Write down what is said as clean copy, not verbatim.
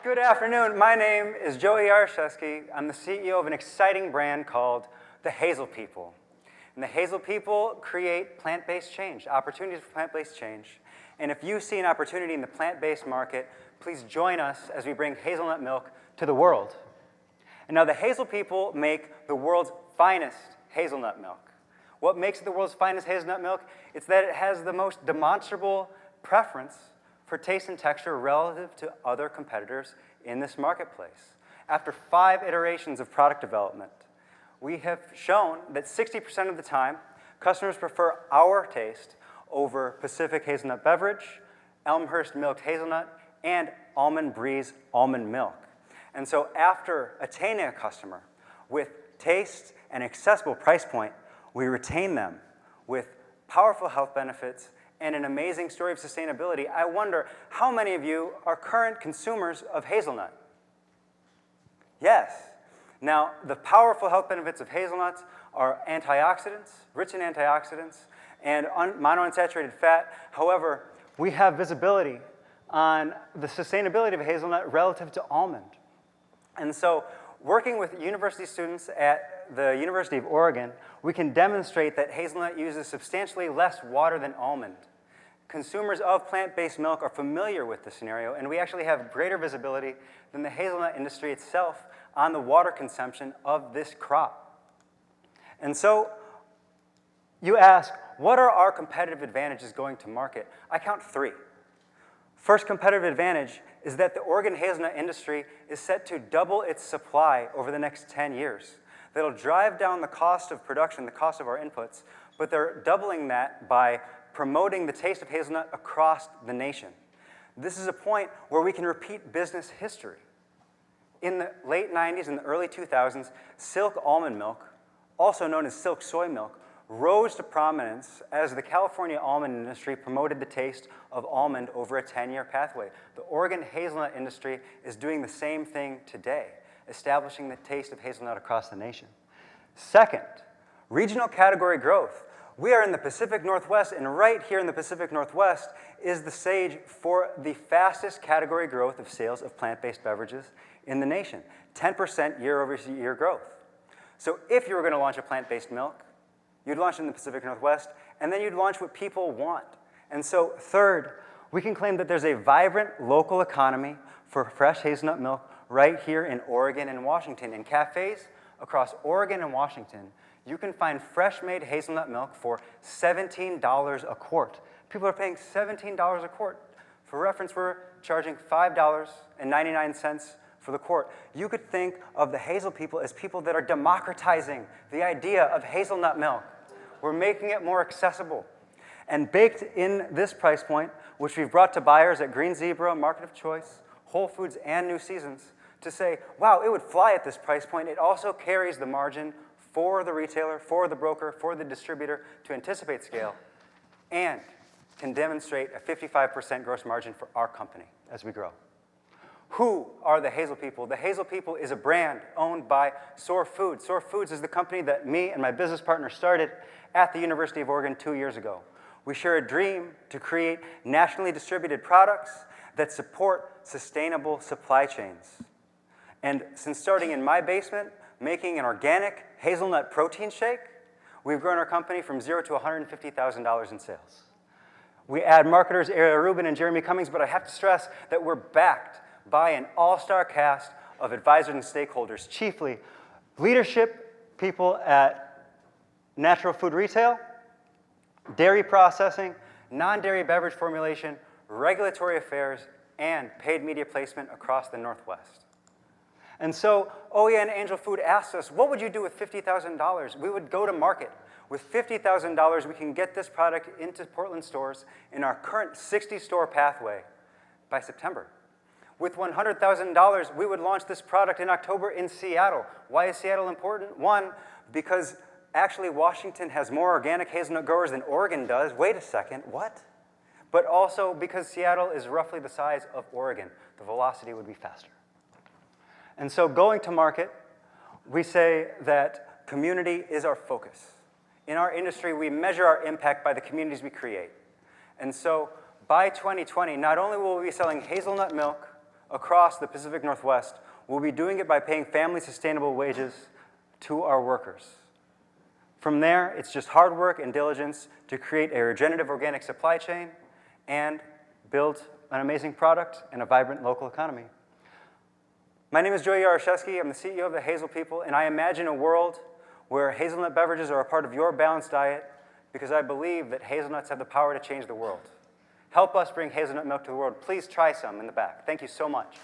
Good afternoon. My name is Jaraczewski. I'm the CEO of an exciting brand called the Hazel People. And the Hazel People create plant-based change, opportunities for plant-based change. And if you see an opportunity in the plant-based market, please join us as we bring hazelnut milk to the world. And now the Hazel People make the world's finest hazelnut milk. What makes it the world's finest hazelnut milk? It's that it has the most demonstrable preference for taste and texture relative to other competitors in this marketplace. After 5 iterations of product development, we have shown that 60% of the time, customers prefer our taste over Pacific Hazelnut Beverage, Elmhurst Milked Hazelnut, and Almond Breeze Almond Milk. And so after attaining a customer with taste and accessible price point, we retain them with powerful health benefits and an amazing story of sustainability. I wonder how many of you are current consumers of hazelnut? Yes. Now, the powerful health benefits of hazelnuts are antioxidants, rich in antioxidants, and monounsaturated fat. However, we have visibility on the sustainability of hazelnut relative to almond. And so, working with university students at the University of Oregon, we can demonstrate that hazelnut uses substantially less water than almond. Consumers of plant-based milk are familiar with this scenario, and we actually have greater visibility than the hazelnut industry itself on the water consumption of this crop. And so, you ask, what are our competitive advantages going to market? I count 3. First competitive advantage is that the Oregon hazelnut industry is set to double its supply over the next 10 years. That'll drive down the cost of production, the cost of our inputs, but they're doubling that by promoting the taste of hazelnut across the nation. This is a point where we can repeat business history. In the late 90s and the early 2000s, silk almond milk, also known as silk soy milk, rose to prominence as the California almond industry promoted the taste of almond over a 10-year pathway. The Oregon hazelnut industry is doing the same thing today, establishing the taste of hazelnut across the nation. Second, regional category growth. We are in the Pacific Northwest, and right here in the Pacific Northwest is the stage for the fastest category growth of sales of plant-based beverages in the nation, 10% year-over-year growth. So if you were going to launch a plant-based milk, you'd launch in the Pacific Northwest, and then you'd launch what people want. And so third, we can claim that there's a vibrant local economy for fresh hazelnut milk right here in Oregon and Washington. In cafes across Oregon and Washington, you can find fresh-made hazelnut milk for $17 a quart. People are paying $17 a quart. For reference, we're charging $5.99 for the quart. You could think of the Hazel People as people that are democratizing the idea of hazelnut milk. We're making it more accessible. And baked in this price point, which we've brought to buyers at Green Zebra, Market of Choice, Whole Foods, and New Seasons, to say, wow, it would fly at this price point. It also carries the margin for the retailer, for the broker, for the distributor to anticipate scale, and can demonstrate a 55% gross margin for our company as we grow. Who are the Hazel People? The Hazel People is a brand owned by Soar Foods. Soar Foods is the company that me and my business partner started at the University of Oregon 2 years ago. We share a dream to create nationally distributed products that support sustainable supply chains. And since starting in my basement, making an organic hazelnut protein shake, we've grown our company from 0 to $150,000 in sales. We add marketers Ariel Rubin and Jeremy Cummings, but I have to stress that we're backed by an all-star cast of advisors and stakeholders, chiefly leadership people at natural food retail, dairy processing, non-dairy beverage formulation, regulatory affairs, and paid media placement across the Northwest. And so OEN Angel Food asked us, what would you do with $50,000? We would go to market. With $50,000, we can get this product into Portland stores in our current 60-store pathway by September. With $100,000, we would launch this product in October in Seattle. Why is Seattle important? One, because actually Washington has more organic hazelnut growers than Oregon does. Wait a second, what? But also because Seattle is roughly the size of Oregon. The velocity would be faster. And so going to market, we say that community is our focus. In our industry, we measure our impact by the communities we create. And so by 2020, not only will we be selling hazelnut milk across the Pacific Northwest will be doing it by paying family sustainable wages to our workers. From there, it's just hard work and diligence to create a regenerative organic supply chain and build an amazing product and a vibrant local economy. My name is Joey Jaraczewski. I'm the CEO of the Hazel People, and I imagine a world where hazelnut beverages are a part of your balanced diet because I believe that hazelnuts have the power to change the world. Help us bring hazelnut milk to the world. Please try some in the back. Thank you so much.